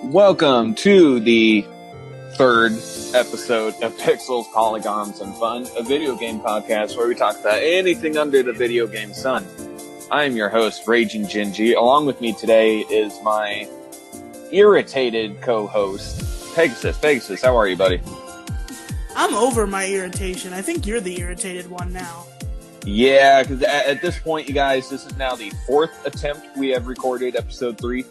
Welcome to the third episode of Pixels, Polygons, and Fun, a video game podcast where we talk about anything under the video game sun. I am your host, Raging Gingy. Along with me today is my irritated co-host, Pegasus. Pegasus, how are you, buddy? I'm over my irritation. I think you're the irritated one now. Yeah, because at this point, you guys, this is now the fourth attempt we have recorded episode 3.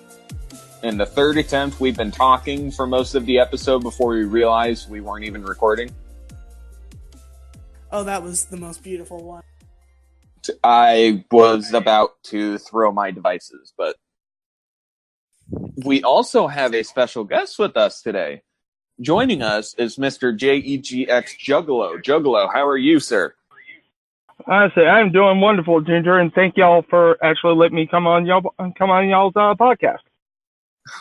And the third attempt, we've been talking for most of the episode before we realized we weren't even recording. Oh, that was the most beautiful one. I was about to throw my devices, but we also have a special guest with us today. Joining us is Mr. JEGX Juggalo. Juggalo, how are you, sir? Honestly, I'm doing wonderful, Ginger, and thank y'all for actually letting me come on y'all's podcast.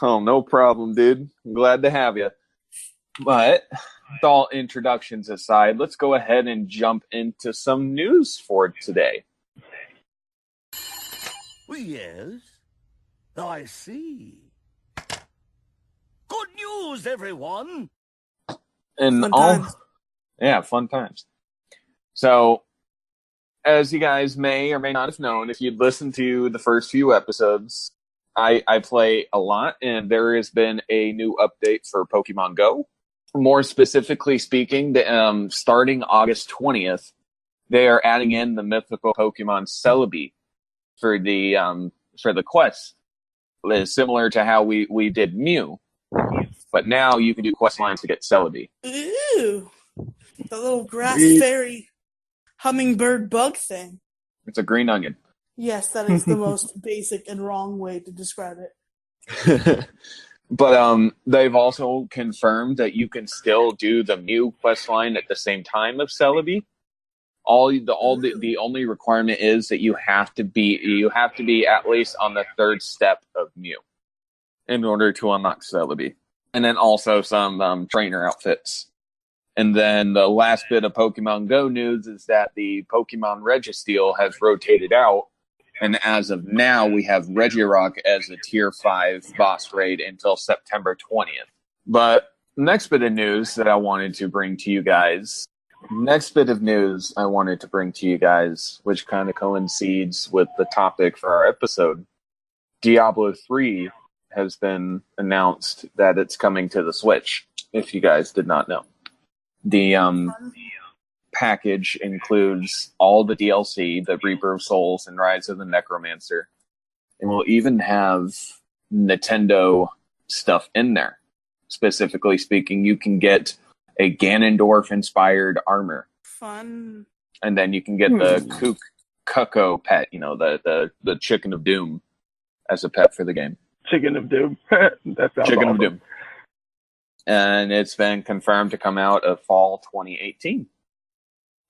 Oh, no problem, dude. I'm glad to have you. But with all introductions aside, let's go ahead and jump into some news for today. Yes, I see. Good news, everyone! And Fun times. Yeah, fun times. So, as you guys may or may not have known, if you'd listened to the first few episodes, I play a lot, and there has been a new update for Pokemon Go. More specifically speaking, starting August 20th, they are adding in the mythical Pokemon Celebi for the quest. It's similar to how we did Mew, but now you can do quest lines to get Celebi. Ooh, the little grass fairy hummingbird bug thing. It's a green onion. Yes, that is the most basic and wrong way to describe it. But they've also confirmed that you can still do the Mew quest line at the same time of Celebi. The only requirement is that you have to be at least on the third step of Mew in order to unlock Celebi, and then also some trainer outfits. And then the last bit of Pokemon Go news is that the Pokemon Registeel has rotated out. And as of now, we have Regirock as a Tier 5 boss raid until September 20th. But next bit of news that I wanted to bring to you guys, which kind of coincides with the topic for our episode, Diablo 3 has been announced that it's coming to the Switch, if you guys did not know. The package includes all the DLC, the Reaper of Souls and Rise of the Necromancer, and will even have Nintendo stuff in there. Specifically speaking, you can get a Ganondorf-inspired armor. Fun. And then you can get the Cuckoo pet, the Chicken of Doom, as a pet for the game. Chicken of Doom. That sounds Chicken awesome. of Doom. And it's been confirmed to come out of fall 2018.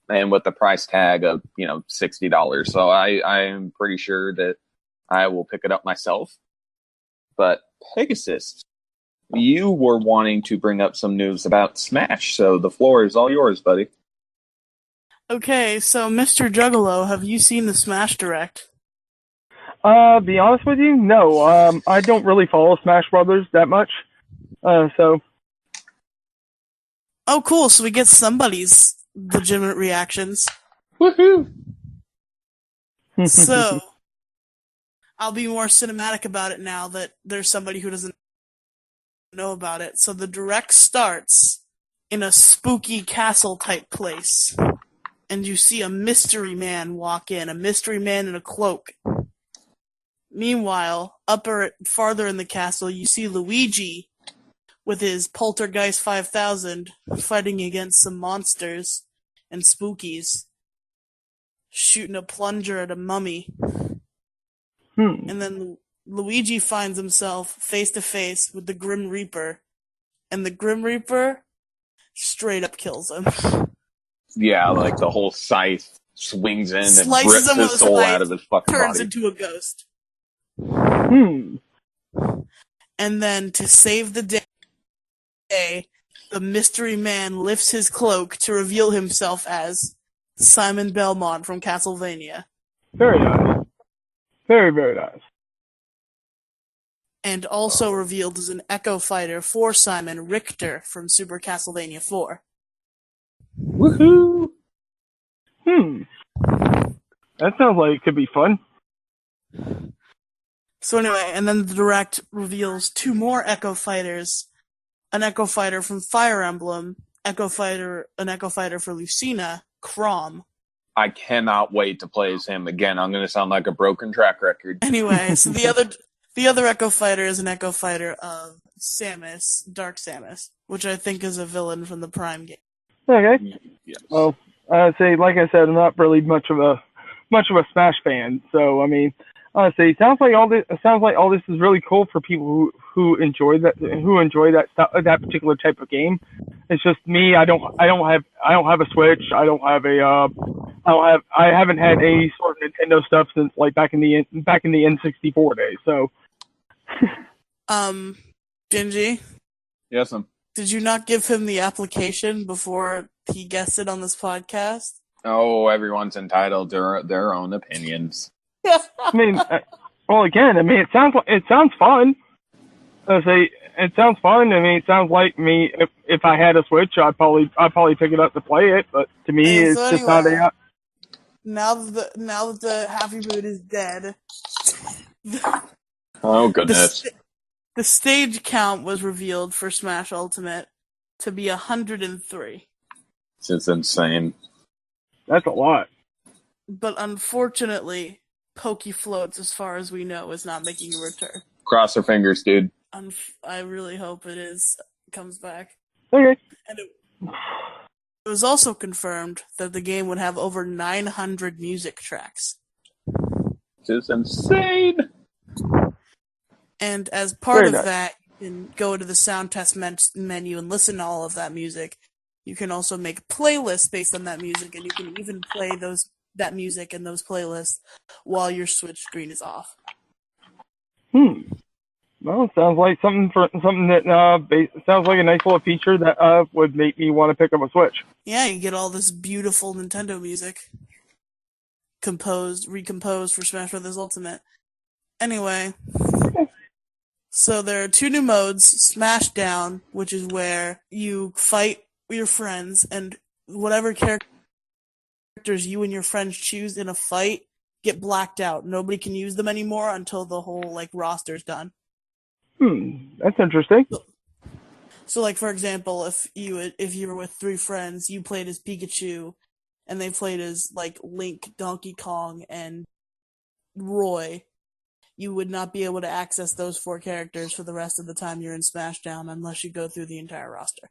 And with the price tag of, $60. So I am pretty sure that I will pick it up myself. But Pegasus, you were wanting to bring up some news about Smash, so the floor is all yours, buddy. Okay, so Mr. Juggalo, have you seen the Smash Direct? Be honest with you, no. I don't really follow Smash Brothers that much. So. Oh, cool, so we get somebody's legitimate reactions. Woohoo! So, I'll be more cinematic about it now that there's somebody who doesn't know about it. So the direct starts in a spooky castle type place, and you see a mystery man walk in, a mystery man in a cloak. Meanwhile, farther in the castle, you see Luigi with his Poltergeist 5000 fighting against some monsters and spookies, shooting a plunger at a mummy. And then Luigi finds himself face to face with the Grim Reaper, and the Grim Reaper straight up kills him. Yeah, like the whole scythe swings in and Slices rips him with his a soul scythe, out of his fucking turns body. into a ghost. And then to save the day, the mystery man lifts his cloak to reveal himself as Simon Belmont from Castlevania. Very nice. Very, very nice. And also revealed as an Echo Fighter for Simon, Richter from Super Castlevania 4. Woohoo! That sounds like it could be fun. So anyway, and then the Direct reveals 2 more Echo Fighters. An Echo Fighter from Fire Emblem, an Echo Fighter for Lucina, Crom. I cannot wait to play as him again. I'm going to sound like a broken track record. Anyway, so the other Echo Fighter is an Echo Fighter of Samus, Dark Samus, which I think is a villain from the Prime game. Okay. Yes. Well, like I said, I'm not really much of a Smash fan. So I mean, honestly, it sounds like all this is really cool for people who enjoy that particular type of game. It's just me. I don't have a Switch. I haven't had any sort of Nintendo stuff since like back in the N64 days. So. Gingy? Yes, Did you not give him the application before he guessed it on this podcast? Oh, everyone's entitled to their own opinions. I mean, well, again, I mean, it sounds fun. It sounds fun. I mean, it sounds like me. If I had a Switch, I'd probably pick it up to play it. But to me, it's so just not anyway, a. Now that the Happy Mood is dead, Oh, goodness. the stage count was revealed for Smash Ultimate to be 103. It's just insane. That's a lot. But unfortunately, Pokefloats, as far as we know, is not making a return. Cross our fingers, dude. I really hope comes back. Okay. And it was also confirmed that the game would have over 900 music tracks. Just insane. And as part Very of nice. that, you can go to the sound test menu and listen to all of that music. You can also make playlists based on that music, and you can even play that music and those playlists while your Switch screen is off. Well, it sounds like something that sounds like a nice little feature that would make me want to pick up a Switch. Yeah, you get all this beautiful Nintendo music recomposed for Smash Bros. Ultimate. Anyway, so there are 2 new modes: Smashdown, which is where you fight your friends, and whatever characters you and your friends choose in a fight get blacked out. Nobody can use them anymore until the whole roster's done. That's interesting. So, like, for example, if you were with 3 friends, you played as Pikachu, and they played as Link, Donkey Kong, and Roy, you would not be able to access those 4 characters for the rest of the time you're in Smashdown unless you go through the entire roster.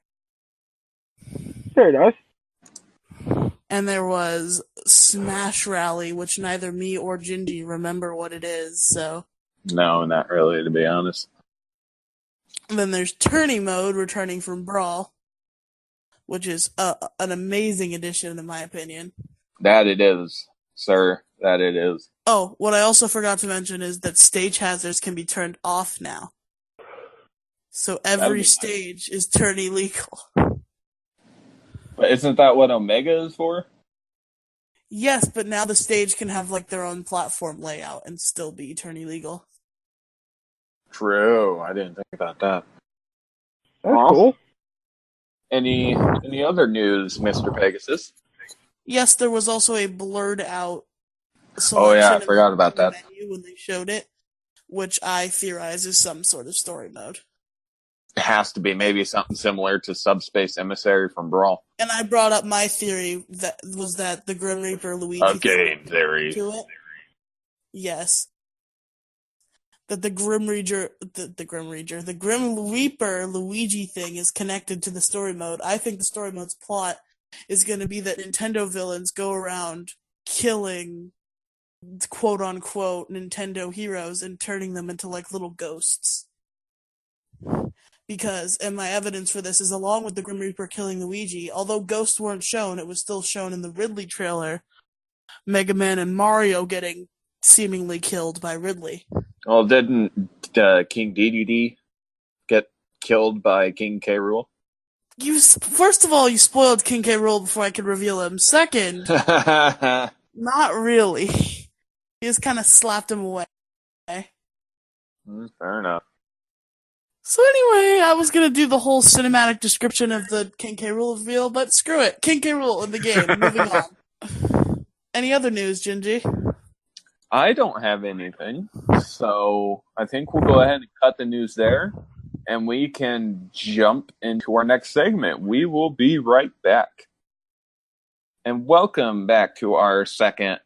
Very nice. And there was Smash Rally, which neither me or Gingy remember what it is, so. No, not really, to be honest. And then there's Tourney Mode, returning from Brawl, which is an amazing addition, in my opinion. That it is, sir. That it is. Oh, what I also forgot to mention is that stage hazards can be turned off now. So every stage is tourney legal. But isn't that what Omega is for? Yes, but now the stage can have their own platform layout and still be tourney legal. True. I didn't think about that. That's cool. Any other news, Mr. Pegasus? Yes, there was also a blurred out selection. Oh yeah, I forgot about that. Menu when they showed it, which I theorize is some sort of story mode. It has to be maybe something similar to Subspace Emissary from Brawl. And I brought up my theory that the Grim Reaper Luigi Okay, theory. to it. Yes. That the Grim Reaper Luigi thing is connected to the story mode. I think the story mode's plot is going to be that Nintendo villains go around killing quote unquote Nintendo heroes and turning them into little ghosts. Because, and my evidence for this is, along with the Grim Reaper killing Luigi, although ghosts weren't shown, it was still shown in the Ridley trailer, Mega Man and Mario getting seemingly killed by Ridley. Well, didn't King Dedede get killed by King K. Rool? First of all, you spoiled King K. Rool before I could reveal him. Second, not really. He just kind of slapped him away. Fair enough. So anyway, I was gonna do the whole cinematic description of the King K. Rool reveal, but screw it. King K. Rool in the game. Moving on. Any other news, Gingy? I don't have anything, so I think we'll go ahead and cut the news there, and we can jump into our next segment. We will be right back. And welcome back to our second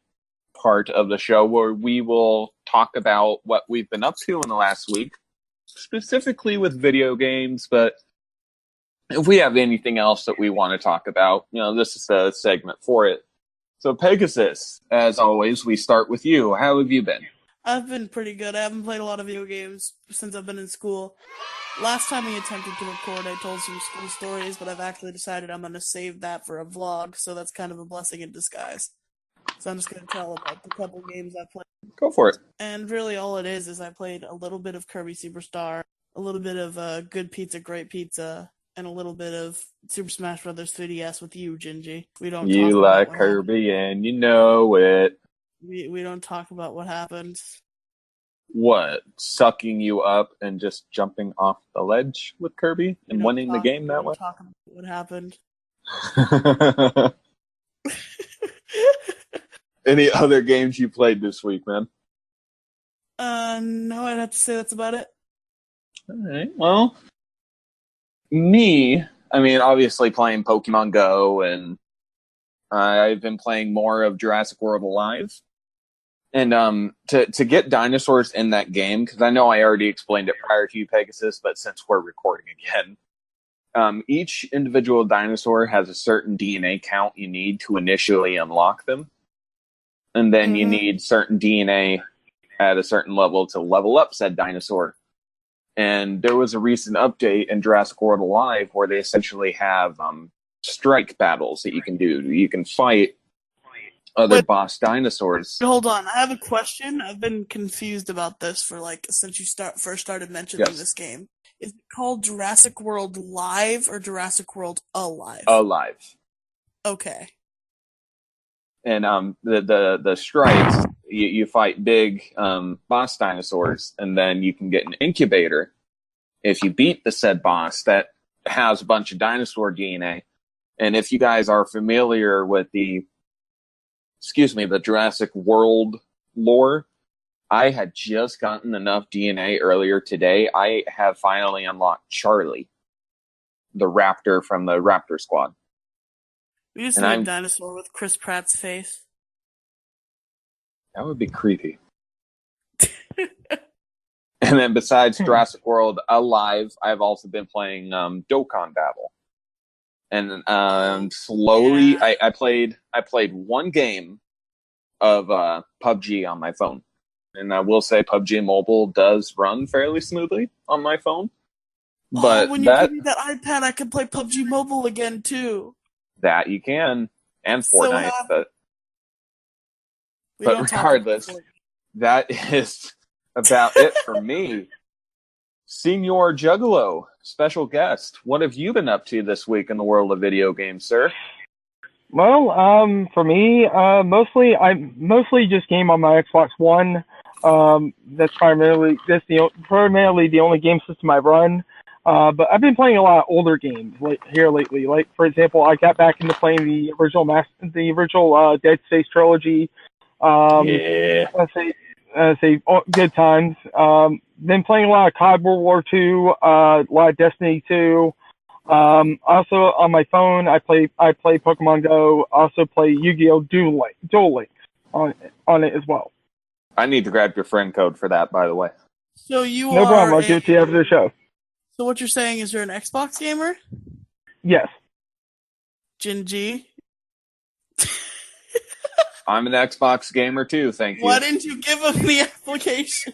part of the show, where we will talk about what we've been up to in the last week, specifically with video games, but if we have anything else that we want to talk about, this is a segment for it. So Pegasus, as always, we start with you. How have you been? I've been pretty good. I haven't played a lot of video games since I've been in school. Last time we attempted to record, I told some school stories, but I've actually decided I'm going to save that for a vlog, so that's kind of a blessing in disguise. So I'm just going to tell about the couple games I played. Go for it. And really all it is I played a little bit of Kirby Superstar, a little bit of Good Pizza, Great Pizza, and a little bit of Super Smash Bros. 3DS with you, Gingy. We don't You talk like about Kirby and you know it. We don't talk about what happened. What? Sucking you up and just jumping off the ledge with Kirby and winning the game that way? We don't talk about what happened. Any other games you played this week, man? No, I'd have to say that's about it. All right. Well, obviously playing Pokemon Go, and I've been playing more of Jurassic World Alive. And to get dinosaurs in that game, because I know I already explained it prior to you, Pegasus, but since we're recording again, each individual dinosaur has a certain DNA count you need to initially unlock them. And then you need certain DNA at a certain level to level up said dinosaur. And there was a recent update in Jurassic World Alive where they essentially have strike battles that you can do. You can fight other boss dinosaurs. Hold on, I have a question. I've been confused about this for since you first started mentioning this game. Is it called Jurassic World Live or Jurassic World Alive? Alive. Okay. And the strikes, you fight big boss dinosaurs, and then you can get an incubator if you beat the said boss that has a bunch of dinosaur DNA. And if you guys are familiar with the Jurassic World lore, I had just gotten enough DNA earlier today. I have finally unlocked Charlie, the raptor from the Raptor Squad. We just need a dinosaur with Chris Pratt's face. That would be creepy. And then besides Jurassic World Alive, I've also been playing Dokkan Battle. And slowly, I played one game of PUBG on my phone. And I will say PUBG Mobile does run fairly smoothly on my phone. But when you give me that iPad, I can play PUBG Mobile again, too. That you can. And Fortnite. But regardless, that is about it for me. Senior Juggalo, special guest. What have you been up to this week in the world of video games, sir? Well, for me, I mostly just game on my Xbox One. That's primarily the only game system I run. But I've been playing a lot of older games here lately. Like, for example, I got back into playing the original Dead Space trilogy. Yeah. Let's say good times. Been playing a lot of COD World War II, a lot of Destiny 2. Also on my phone, I play Pokemon Go. Also play Yu-Gi-Oh! Duel Links on it as well. I need to grab your friend code for that, by the way. So you no problem. I'll give it to you after the show. So what you're saying is you're an Xbox gamer? Yes. Gingy? I'm an Xbox gamer too, thank you. Why didn't you give him the application?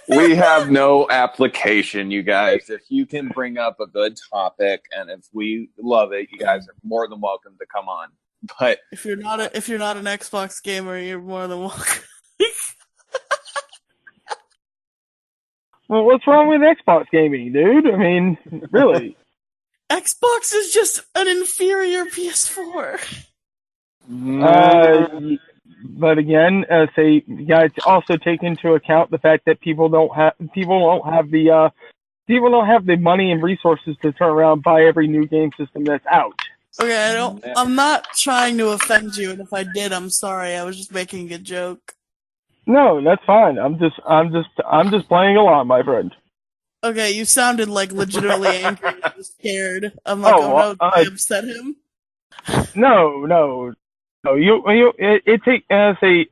We have no application, you guys. If you can bring up a good topic and if we love it, you guys are more than welcome to come on. But if you're not an Xbox gamer, you're more than welcome. Well, what's wrong with Xbox gaming, dude? I mean, really. Xbox is just an inferior PS4. But again, say you got to also take into account the fact that people don't have the money and resources to turn around and buy every new game system that's out. Okay, I'm not trying to offend you, and if I did, I'm sorry. I was just making a joke. No, that's fine. I'm just playing along, my friend. Okay, you sounded like legitimately angry and scared. I'm like, oh no, did I upset him? No. It takes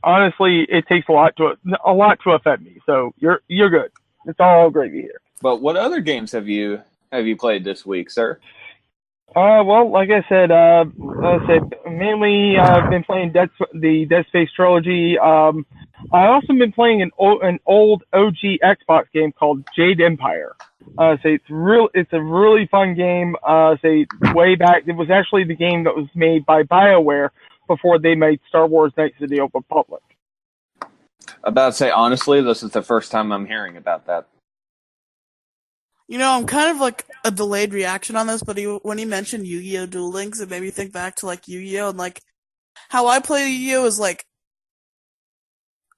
honestly, it takes a lot to offend me. So you're good. It's all gravy here. But what other games have you played this week, sir? Well, like I said, mainly I've been playing the Dead Space trilogy. I also been playing an old OG Xbox game called Jade Empire. It's a really fun game. Way back, it was actually the game that was made by BioWare before they made Star Wars: Knights of the Old Republic. About to say, honestly, this is the first time I'm hearing about that. You know, I'm kind of like a delayed reaction on this, but when he mentioned Yu-Gi-Oh! Duel Links, it made me think back to like Yu-Gi-Oh! And like how I play Yu-Gi-Oh! Is like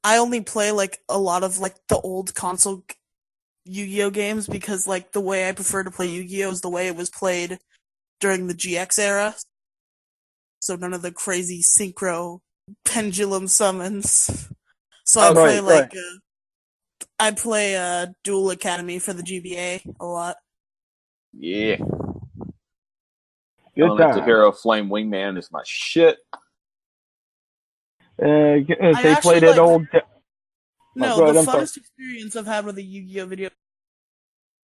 I only play like a lot of like the old console Yu-Gi-Oh! Games because like the way I prefer to play Yu-Gi-Oh! Is the way it was played during the GX era. So none of the crazy synchro pendulum summons. So I play Duel Academy for the GBA a lot. Yeah. Good Elemental time. Hero Flame Wingman is my shit. They played it old. No, the funnest experience I've had with a Yu-Gi-Oh! Video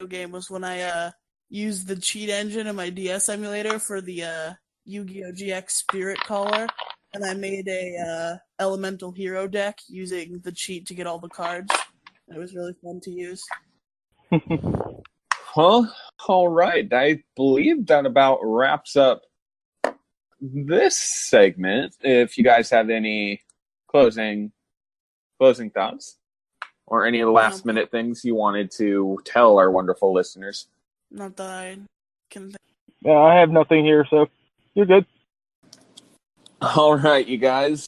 game was when I used the cheat engine in my DS emulator for the Yu-Gi-Oh! GX Spirit Caller, and I made a Elemental Hero deck using the cheat to get all the cards. It was really fun to use. Well, all right. I believe that about wraps up this segment. If you guys have any closing thoughts or any of the last minute things you wanted to tell our wonderful listeners. Not that I can think. Yeah, I have nothing here, so you're good. All right, you guys.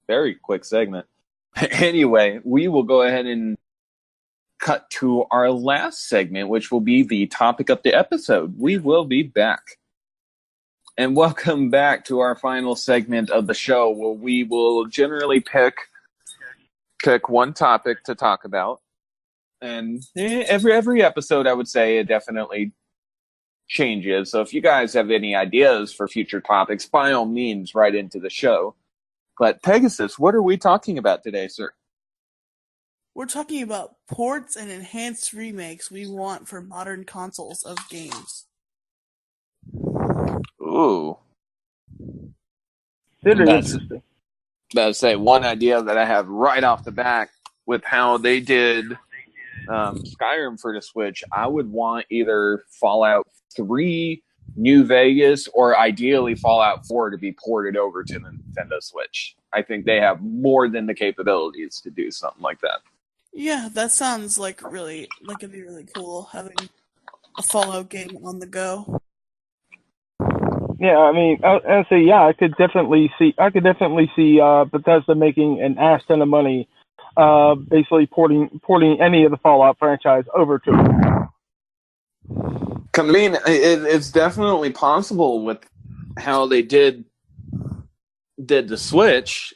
Very quick segment. Anyway, we will go ahead and cut to our last segment, which will be the topic of the episode. We will be back. And welcome back to our final segment of the show, where we will generally pick one topic to talk about. And every episode, I would say, it definitely changes. So if you guys have any ideas for future topics, by all means, write into the show. But Pegasus, what are we talking about today, sir? We're talking about ports and enhanced remakes we want for modern consoles of games. Ooh. Interesting. That's say one idea that I have right off the back with how they did Skyrim for the Switch. I would want either Fallout 3, New Vegas, or ideally Fallout 4 to be ported over to the Nintendo Switch. I think they have more than the capabilities to do something like that. Yeah, that sounds like it'd be really cool having a Fallout game on the go. Yeah, I mean, I say, yeah, I could definitely see Bethesda making an ass ton of money, basically porting any of the Fallout franchise over to it. I mean, it's definitely possible with how they did the Switch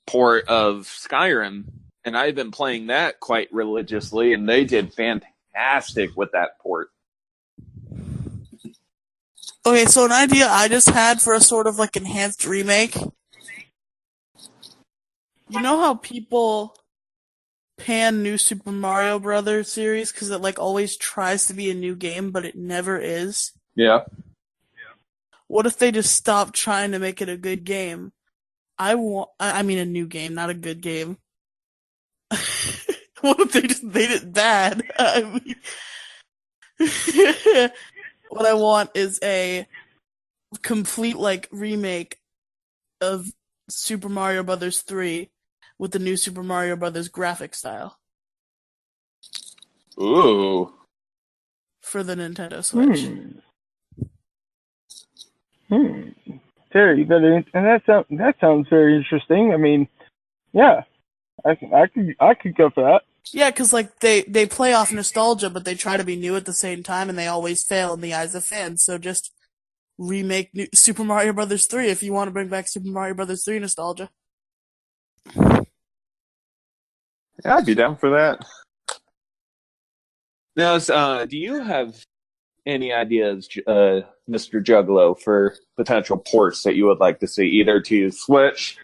port of Skyrim, and I've been playing that quite religiously, and they did fantastic with that port. Okay, so an idea I just had for a sort of like enhanced remake. You know how people pan New Super Mario Brothers series because it like always tries to be a new game, but it never is? Yeah. What if they just stopped trying to make it a good game? I mean a new game, not a good game. What if they just made it bad? I mean, what I want is a complete like remake of Super Mario Brothers 3 with the new Super Mario Brothers graphic style. Ooh. for the Nintendo Switch. Very, and that sounds very interesting. I mean, yeah, I could go for that. Yeah, because like they play off nostalgia, but they try to be new at the same time, and they always fail in the eyes of fans. So just remake Super Mario Brothers 3 if you want to bring back Super Mario Brothers 3 nostalgia. Yeah, I'd be down for that. Now, do you have any ideas, Mr. Juggalo, for potential ports that you would like to see, either to Switch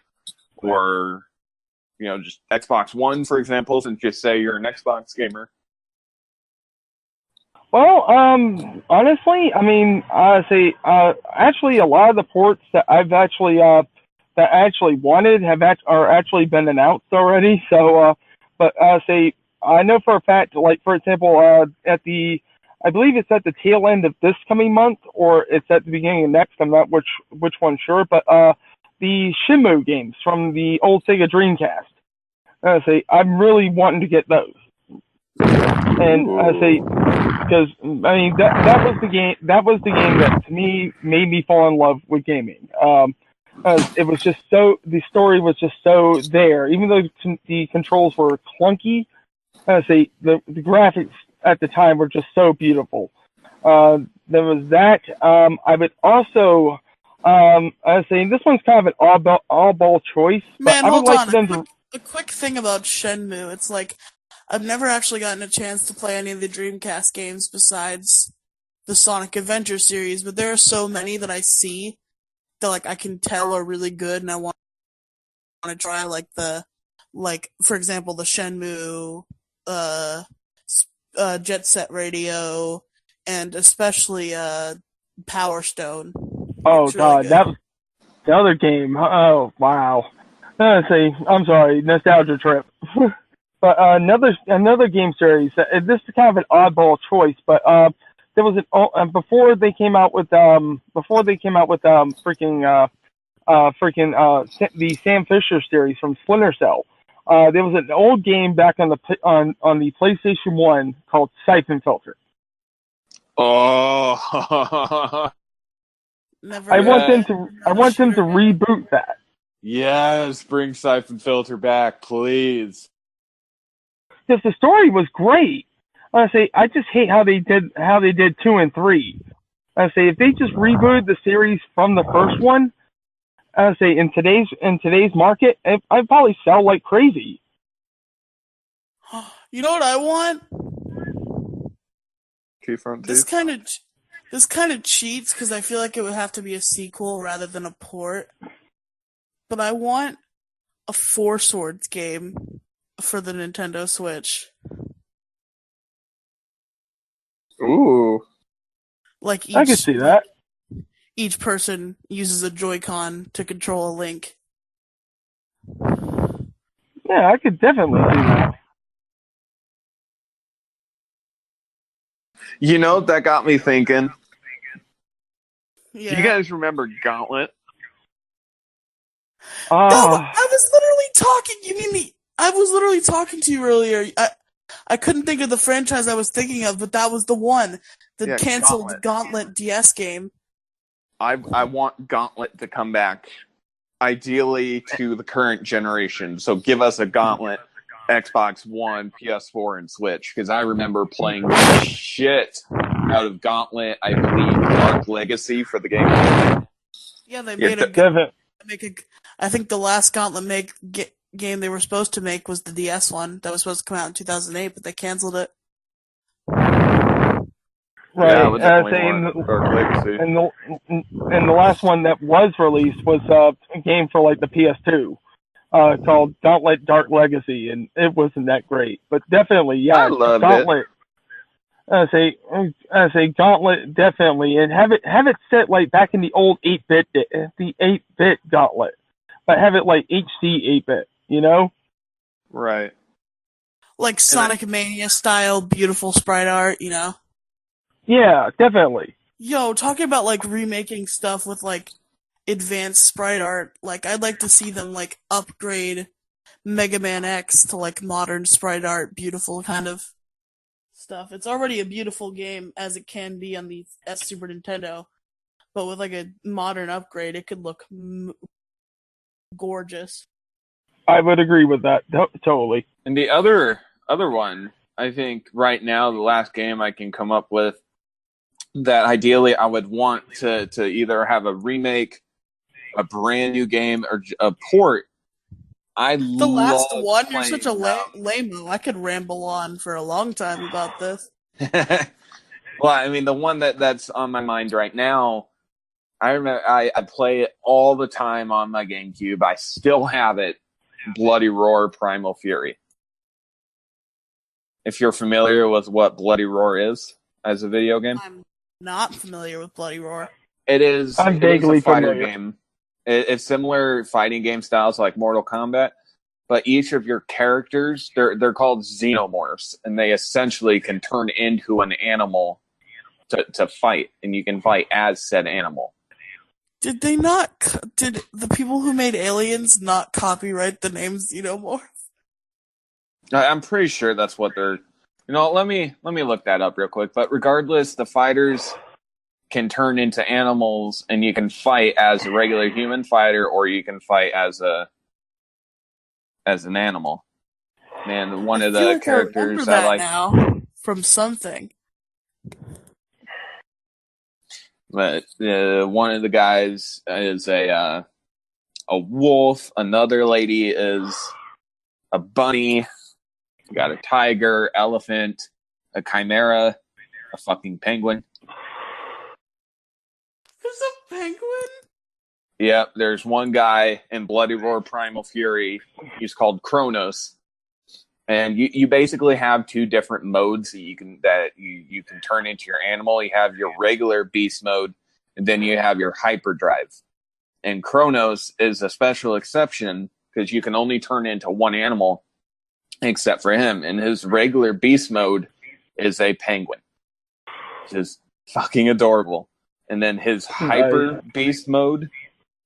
or, just Xbox One, for example, since you say you're an Xbox gamer? Well, honestly, I mean, actually, a lot of the ports that that I actually wanted are actually been announced already. So, but I know for a fact, like for example, I believe it's at the tail end of this coming month, or it's at the beginning of next. I'm not which one sure, but the Shenmue games from the old Sega Dreamcast. I'm really wanting to get those. And because I mean that was the game that to me made me fall in love with gaming. It was just the story was just so there, even though the controls were clunky. The graphics at the time were just so beautiful. There was that. I would also this one's kind of an all ball choice, but Man, I would hold like on. them A quick thing about Shenmue. It's like I've never actually gotten a chance to play any of the Dreamcast games besides the Sonic Adventure series, but there are so many that I see that like I can tell are really good, and I want to try for example the Shenmue, uh, Jet Set Radio, and especially Power Stone. Oh Looks really God, good. that was the other game. Oh wow. I'm sorry, nostalgia trip. But another game series. This is kind of an oddball choice, but there was before they came out with the Sam Fisher series from Splinter Cell. There was an old game back on the PlayStation 1 called Siphon Filter. Oh, Never I heard want of yeah. them it. to I Not a want them to shooter game. reboot that. Yes, bring Siphon Filter back, please. Because the story was great. I just hate how they did 2 and 3. If they just rebooted the series from the first one, in today's market, I'd probably sell like crazy. You know what I want? Keyfront This teeth. kind of this kind of cheats because I feel like it would have to be a sequel rather than a port. But I want a Four Swords game for the Nintendo Switch. Ooh. Like I could see that. each person uses a Joy-Con to control a Link. Yeah, I could definitely see that. That got me thinking. Yeah. Do you guys remember Gauntlet? I was literally talking. You mean the? I was literally talking to you earlier. I couldn't think of the franchise I was thinking of, but that was the one, the Yeah, canceled Gauntlet DS game. I want Gauntlet to come back, ideally to the current generation. So give us a Gauntlet, Xbox One, PS4, and Switch. Because I remember playing the shit out of Gauntlet. I believe Dark Legacy for the game. Yeah, they Yeah, made I think the last Gauntlet game they were supposed to make was the DS one that was supposed to come out in 2008, but they canceled it. Right. Yeah, I would definitely want Dark Legacy. And the last one that was released was a game for like the PS2, called Gauntlet Dark Legacy, and it wasn't that great. But definitely, yeah, I loved Gauntlet. I say Gauntlet definitely, and have it set like back in the old 8-bit Gauntlet, but have it like HD 8-bit, you know? Right. Like Sonic Mania style, beautiful sprite art, you know? Yeah, definitely. Yo, talking about like remaking stuff with like advanced sprite art, like I'd like to see them like upgrade Mega Man X to like modern sprite art, beautiful kind of stuff. It's already a beautiful game as it can be on the Super Nintendo, but with like a modern upgrade, it could look gorgeous. I would agree with that totally. And the other one, I think right now the last game I can come up with that ideally I would want to either have a remake, a brand new game, or a port. The last one, you're playing, such a lame-o. I could ramble on for a long time about this. Well, I mean, the one that's on my mind right now, I remember I play it all the time on my GameCube. I still have it. Bloody Roar Primal Fury. If you're familiar with what Bloody Roar is as a video game, I'm not familiar with Bloody Roar. it is. I'm vaguely a fighter familiar. game. It's similar fighting game styles like Mortal Kombat, but each of your characters they're called xenomorphs, and they essentially can turn into an animal to fight, and you can fight as said animal. Did the people who made Aliens not copyright the name Xenomorph? I'm pretty sure that's what they're. Let me look that up real quick. But regardless, the fighters can turn into animals, and you can fight as a regular human fighter, or you can fight as an animal. And one of the characters I like now from something. But one of the guys is a wolf. Another lady is a bunny. You got a tiger, elephant, a chimera, a fucking penguin. There's a penguin? Yep, there's one guy in Bloody Roar Primal Fury. He's called Kronos. And you basically have two different modes that you can turn into your animal. You have your regular beast mode, and then you have your hyperdrive. And Kronos is a special exception because you can only turn into one animal, except for him. And his regular beast mode is a penguin, which is fucking adorable. And then his hyper beast mode,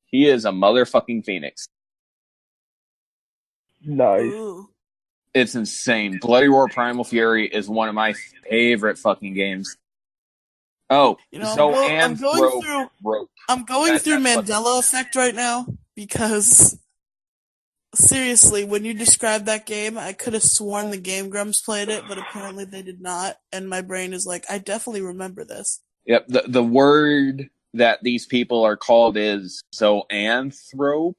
he is a motherfucking phoenix. Nice. Ooh. It's insane. Bloody Roar Primal Fury is one of my favorite fucking games. Oh, I'm going through That's Mandela Effect right now because seriously, when you described that game, I could have sworn the Game Grumps played it, but apparently they did not, and my brain is like, I definitely remember this. Yep, the word that these people are called is zoanthropope.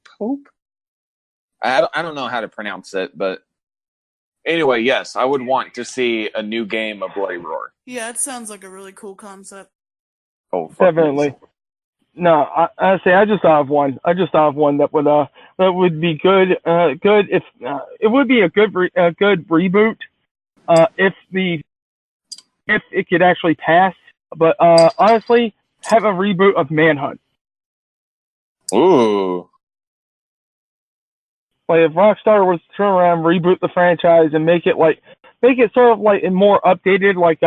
I don't know how to pronounce it, but anyway, yes, I would want to see a new game of Bloody Roar. Yeah, it sounds like a really cool concept. Oh, Definitely. No, I say I just have one. That would be good. Good if it would be a good reboot. If it could actually pass. But honestly, have a reboot of Manhunt. Ooh. Like if Rockstar was to turn around, reboot the franchise, and make it sort of like more updated, like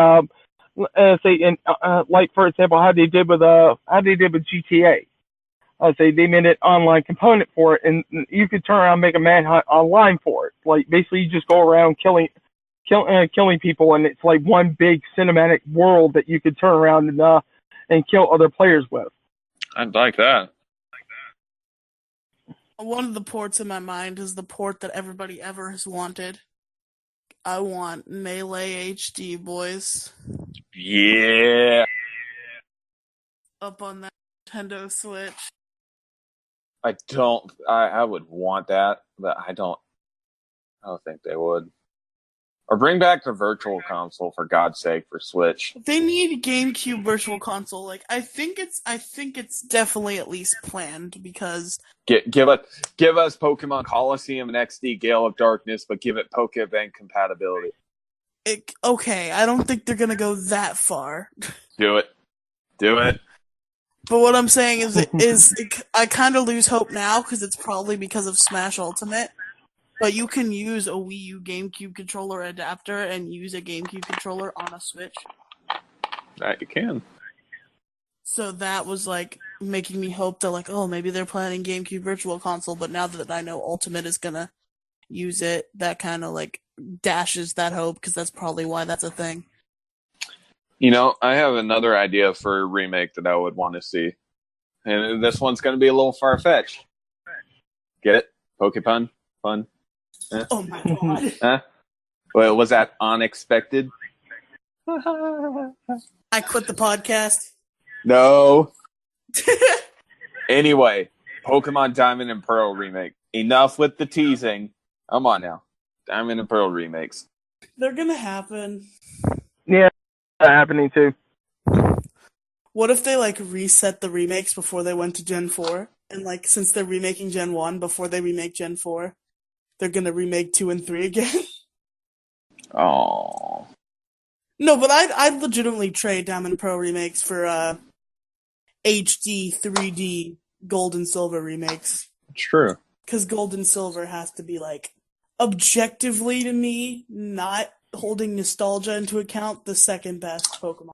like for example, how they did with GTA. Say they made an online component for it, and you could turn around and make a Manhunt online for it. Like basically, you just go around killing people, and it's like one big cinematic world that you could turn around and kill other players with. I'd like that. One of the ports in my mind is the port that everybody ever has wanted. I want Melee HD, boys. Yeah. Up on that Nintendo Switch. I would want that, but I don't think they would. Or bring back the Virtual Console, for God's sake, for Switch. They need GameCube Virtual Console. Like I think it's definitely at least planned because Give us Pokemon Coliseum and XD Gale of Darkness, but give it Pokebank compatibility. Okay, I don't think they're gonna go that far. Do it. But what I'm saying is I kind of lose hope now because it's probably because of Smash Ultimate. But you can use a Wii U GameCube controller adapter and use a GameCube controller on a Switch. That you can. So that was like making me hope that like, oh, maybe they're planning GameCube Virtual Console. But now that I know Ultimate is gonna use it, that kind of like dashes that hope because that's probably why that's a thing. You know, I have another idea for a remake that I would want to see. And this one's going to be a little far-fetched. Get it? Pokepun? Fun? Oh my god. Huh? Well, was that unexpected? I quit the podcast. No. Anyway, Pokemon Diamond and Pearl remake. Enough with the teasing. Come on now. Diamond and Pearl remakes. They're gonna happen. Yeah, that's happening too. What if they like reset the remakes before they went to Gen 4? And like since they're remaking Gen 1 before they remake Gen 4, they're gonna remake 2 and 3 again? Oh. No, but I'd legitimately trade Diamond and Pearl remakes for HD 3D Gold and Silver remakes. True. Because Gold and Silver has to be like objectively to me, not holding nostalgia into account, the second best Pokemon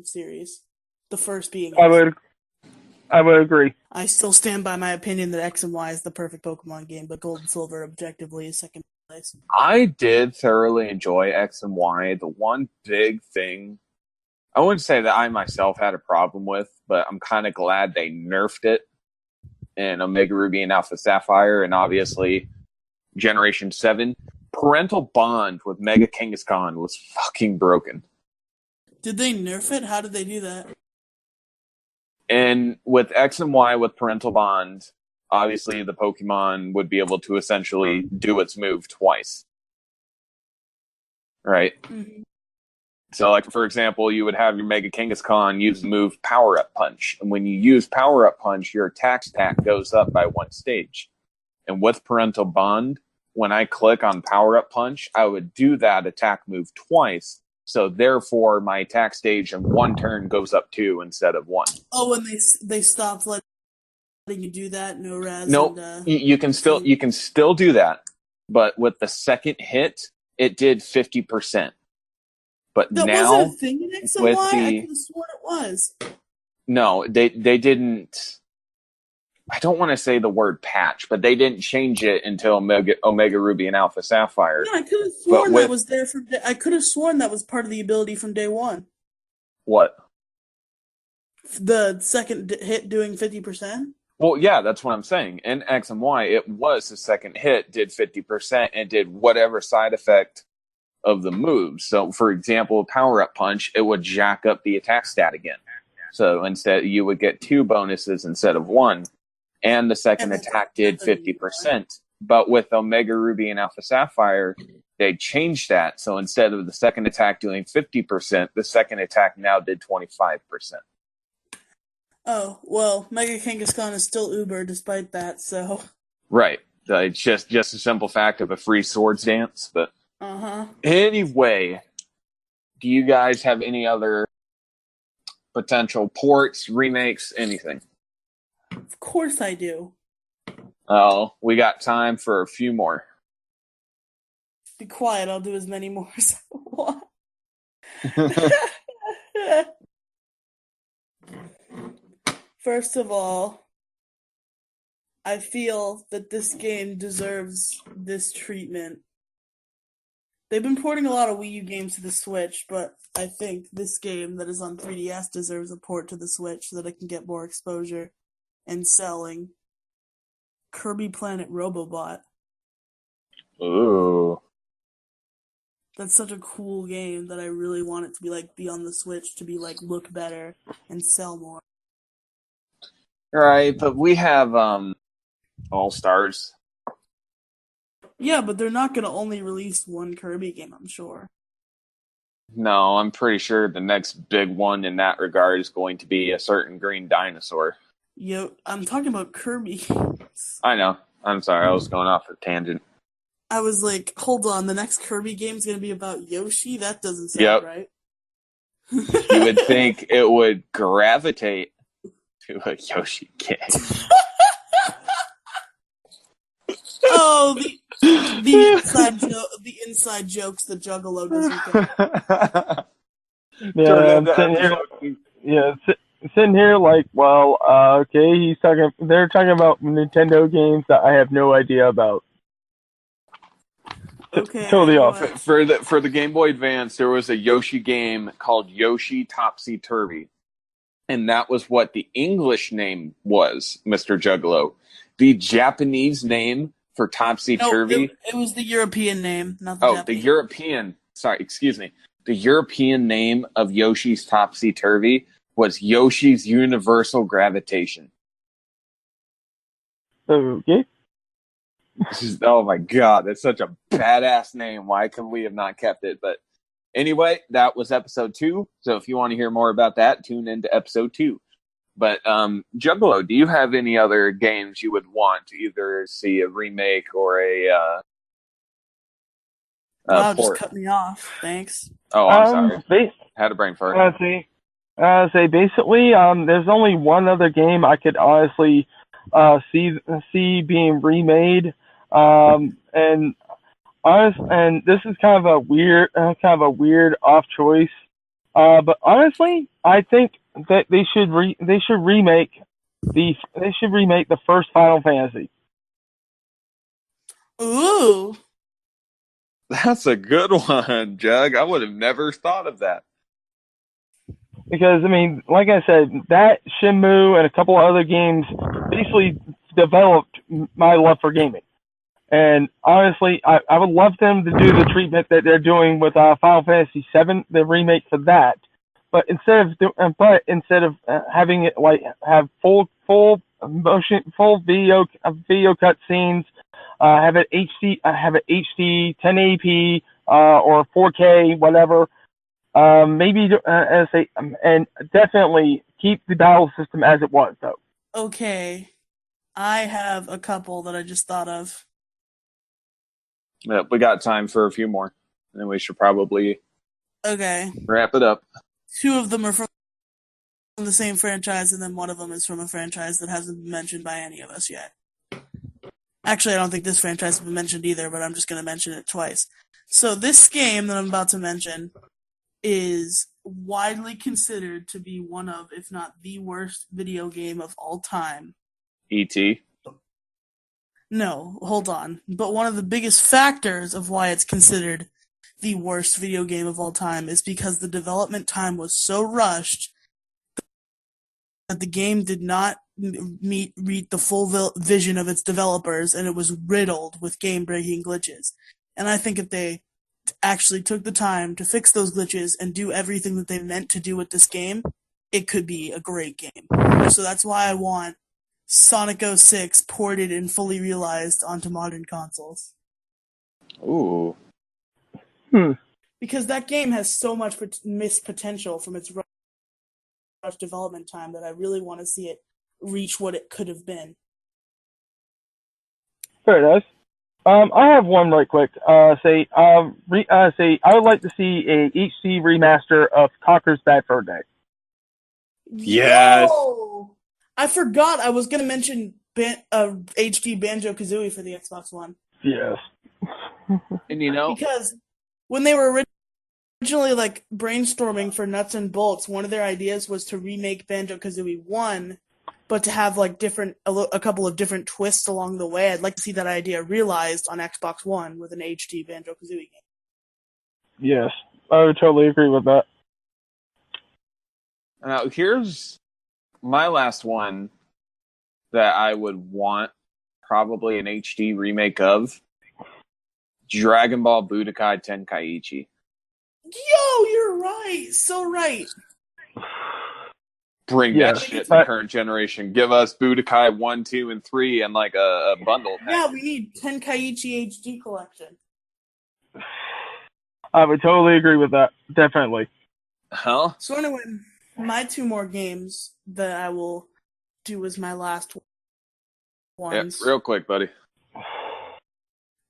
series. The first being I would agree. I still stand by my opinion that X and Y is the perfect Pokemon game, but Gold and Silver objectively is second place. I did thoroughly enjoy X and Y. The one big thing, I wouldn't say that I myself had a problem with, but I'm kind of glad they nerfed it in Omega Ruby and Alpha Sapphire, and obviously Generation 7. Parental bond with Mega Kangaskhan was fucking broken. Did they nerf it? How did they do that? And with X and Y with parental bond, obviously the Pokemon would be able to essentially do its move twice. Right? Mm-hmm. So, like, for example, you would have your Mega Kangaskhan use the move Power Up Punch. And when you use Power Up Punch, your attack stat goes up by one stage. And with Parental Bond, when I click on Power Up Punch, I would do that attack move twice. So, therefore, my attack stage in one turn goes up 2 instead of 1. Oh, and they stopped letting you do that? No res? Nope. And, you can still do that. But with the second hit, it did 50%. But that now, wasn't a thing in X and Y? I could have sworn it was. No, they didn't. I don't want to say the word patch, but they didn't change it until Omega Ruby and Alpha Sapphire. Yeah, I could have sworn that was there from. I could have sworn that was part of the ability from day one. What? The second hit doing 50%. Well, yeah, that's what I'm saying. In X and Y, it was the second hit did 50% and did whatever side effect of the moves. So, for example, Power Up Punch, it would jack up the attack stat again. So instead, you would get 2 bonuses instead of 1, and the second attack did 50%. But with Omega Ruby and Alpha Sapphire, they changed that. So instead of the second attack doing 50%, the second attack now did 25%. Oh, well, Mega Kangaskhan is still Uber despite that, so... Right. It's just a simple fact of a free swords dance, but... Uh-huh. Anyway, do you guys have any other potential ports, remakes, anything? Of course I do. Oh, we got time for a few more. Be quiet, I'll do as many more as I want. First of all, I feel that this game deserves this treatment. They've been porting a lot of Wii U games to the Switch, but I think this game that is on 3DS deserves a port to the Switch so that it can get more exposure and selling. Kirby Planet Robobot. Ooh. That's such a cool game that I really want it to be on the Switch to be look better and sell more. Right, but we have All Stars. Yeah, but they're not going to only release one Kirby game, I'm sure. No, I'm pretty sure the next big one in that regard is going to be a certain green dinosaur. Yo, I'm talking about Kirby. I know. I'm sorry, I was going off a tangent. I was like, hold on, the next Kirby game's going to be about Yoshi? That doesn't sound right. You would think it would gravitate to a Yoshi game. Oh, the inside jokes the Juggalo doesn't get. Yeah, sitting here like, well, okay, they're talking about Nintendo games that I have no idea about. Okay. Totally off. what? For the Game Boy Advance, there was a Yoshi game called Yoshi Topsy Turvy, and that was what the English name was, Mr. Juggalo. The Japanese name for Topsy No, Turvy, it was the European name, not the the Japanese. European, sorry, excuse me, the European name of Yoshi's Topsy Turvy was Yoshi's Universal Gravitation. Okay. Oh my god, that's such a badass name. Why could we have not kept it? But anyway, that was episode 2. So if you want to hear more about that, tune into episode 2. But Juggalo, do you have any other games you would want to either see a remake or a Wow, just port? cut me off. Thanks. Oh, I'm sorry. Had a brain fart. Say basically, there's only one other game I could honestly see being remade, and this is kind of a weird off choice, but honestly, I think that they should remake the first Final Fantasy. Ooh. That's a good one, Jug. I would have never thought of that. Because, I mean, like I said, that Shenmue and a couple of other games basically developed my love for gaming. And honestly, I would love them to do the treatment that they're doing with Final Fantasy VII, the remake for that. But instead of having it have full motion, full video cutscenes, have it HD 1080p or 4K, whatever. Maybe and definitely keep the battle system as it was, though. Okay. I have a couple that I just thought of. Yeah, we got time for a few more, and then we should probably wrap it up. 2 of them are from the same franchise, and then one of them is from a franchise that hasn't been mentioned by any of us yet. Actually, I don't think this franchise has been mentioned either, but I'm just going to mention it twice. So this game that I'm about to mention is widely considered to be one of, if not the worst video game of all time. E.T. No, hold on. But one of the biggest factors of why it's considered the worst video game of all time is because the development time was so rushed that the game did not meet the full vision of its developers, and it was riddled with game-breaking glitches. And I think if they actually took the time to fix those glitches and do everything that they meant to do with this game, it could be a great game. So that's why I want Sonic 06 ported and fully realized onto modern consoles. Ooh. Because that game has so much missed potential from its rush development time that I really want to see it reach what it could have been. Very nice. I have one right quick. I would like to see a HD remaster of Conker's Bad Fur Day. Yes. Yo! I forgot I was going to mention HD Banjo-Kazooie for the Xbox One. Yes. And you know, because when they were originally brainstorming for Nuts and Bolts, one of their ideas was to remake Banjo-Kazooie 1, but to have a couple of different twists along the way. I'd like to see that idea realized on Xbox One with an HD Banjo-Kazooie game. Yes, I would totally agree with that. Now, here's my last one that I would want probably an HD remake of. Dragon Ball Budokai Tenkaichi. Yo, you're right. So right. Bring that shit to the current generation. Give us Budokai 1, 2, and 3 and a bundle pack. Yeah, we need Tenkaichi HD collection. I would totally agree with that. Definitely. Huh? So anyway, my 2 more games that I will do as my last ones. Yeah, real quick, buddy.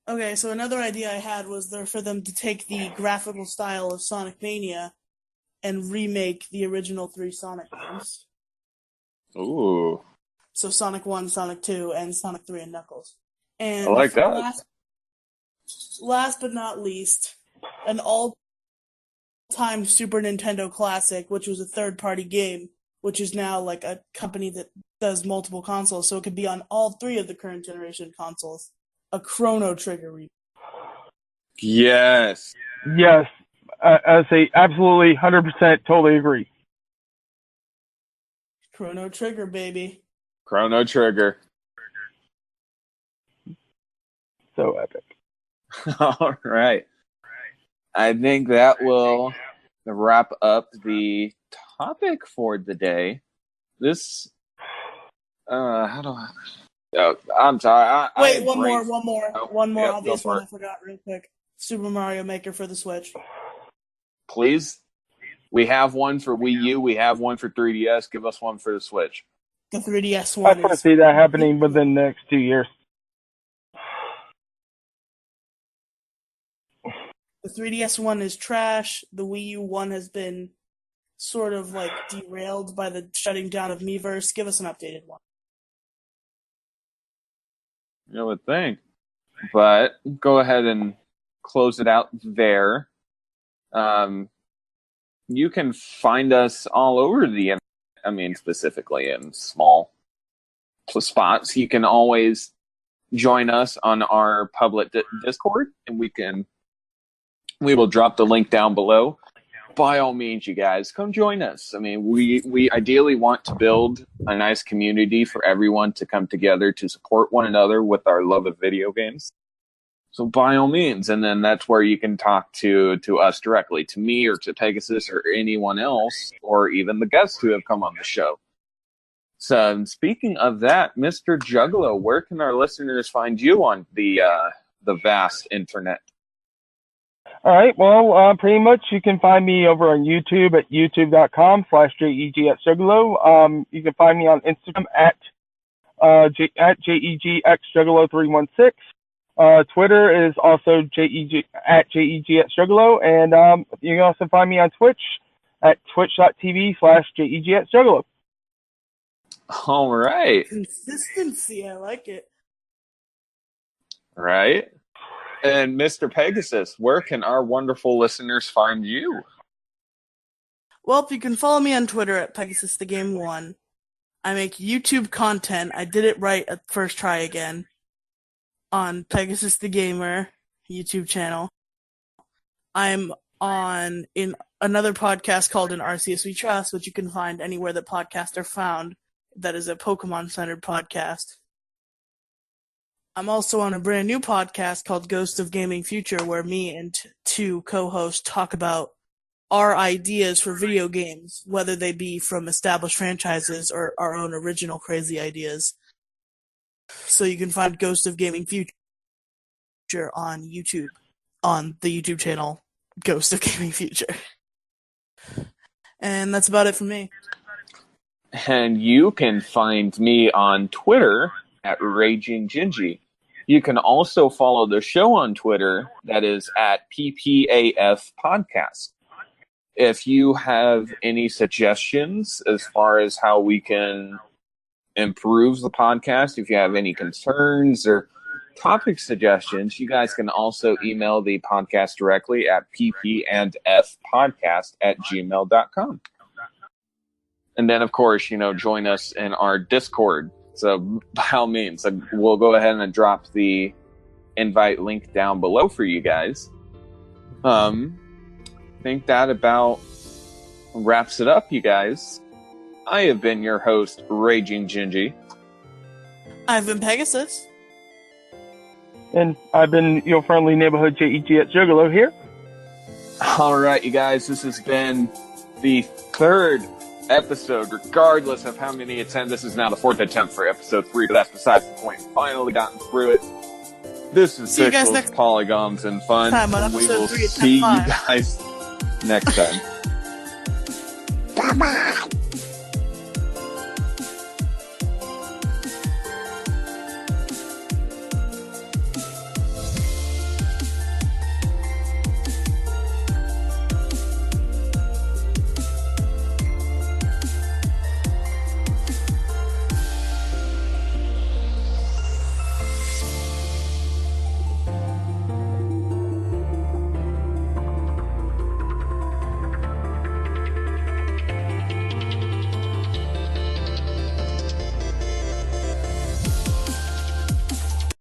Okay, so another idea I had was for them to take the graphical style of Sonic Mania and remake the original 3 Sonic games. Ooh. So Sonic 1, Sonic 2, and Sonic 3 and Knuckles. And I like that. Last but not least, an all-time Super Nintendo classic, which was a third-party game, which is now a company that does multiple consoles, so it could be on all 3 of the current generation consoles. A Chrono Trigger remake. Yes. Yes, I say absolutely 100% totally agree. Chrono Trigger, baby. Chrono Trigger. So epic. All right. I think that will wrap up the topic for the day. This, how do I? Oh, I'm sorry. Wait, I one more Yep, go obvious for one it. I forgot real quick. Super Mario Maker for the Switch. Please. We have one for Wii U. We have one for 3DS. Give us one for the Switch. The 3DS I one foresee is that happening within the next 2 years. the 3DS one is trash. The Wii U one has been sort of like derailed by the shutting down of Miiverse. Give us an updated one. You would think. But go ahead and close it out there. You can find us all over the internet. I mean, specifically in small spots. You can always join us on our public Discord, and we will drop the link down below. By all means, you guys, come join us. I mean, we ideally want to build a nice community for everyone to come together to support one another with our love of video games. So by all means, and then that's where you can talk to us directly, to me or to Pegasus or anyone else, or even the guests who have come on the show. So speaking of that, Mr. Juggalo, where can our listeners find you on the vast internet? All right, well, pretty much you can find me over on YouTube at youtube.com/JEGXJuggalo. You can find me on Instagram at JEGXJuggalo316. Twitter is also JEGXJuggalo, and you can also find me on Twitch at twitch.tv/JEGXJuggalo. All right. Consistency, I like it. Right. And Mr. Pegasus, where can our wonderful listeners find you? Well, you can follow me on Twitter at PegasusTheGame1. I make YouTube content. I did it right at first try again. On Pegasus the Gamer YouTube channel. I'm on in another podcast called An Arceus We Trust, which you can find anywhere that podcasts are found. That is a Pokemon-centered podcast. I'm also on a brand new podcast called Ghost of Gaming Future, where me and two co-hosts talk about our ideas for video games, whether they be from established franchises or our own original crazy ideas. So you can find Ghost of Gaming Future on YouTube, on the YouTube channel Ghost of Gaming Future. And that's about it for me. And you can find me on Twitter at Raging Gingy. You can also follow the show on Twitter, that is at PPAF Podcast. If you have any suggestions as far as how we can improve the podcast, if you have any concerns or topic suggestions, you guys can also email the podcast directly at ppandfpodcast@gmail.com. And then, of course, join us in our Discord. So, by all means, we'll go ahead and drop the invite link down below for you guys. I think that about wraps it up, you guys. I have been your host, Raging Gingy. I've been Pegasus. And I've been your friendly neighborhood JEGXJuggalo here. All right, you guys, this has been the third episode, regardless of how many attempts. This is now the fourth attempt for episode 3, but that's besides the point. Finally gotten through it. This is See you guys Pixels, next Polygons, and Fun. time on And we episode will 3 at see you 10:05. guys next time. Come on.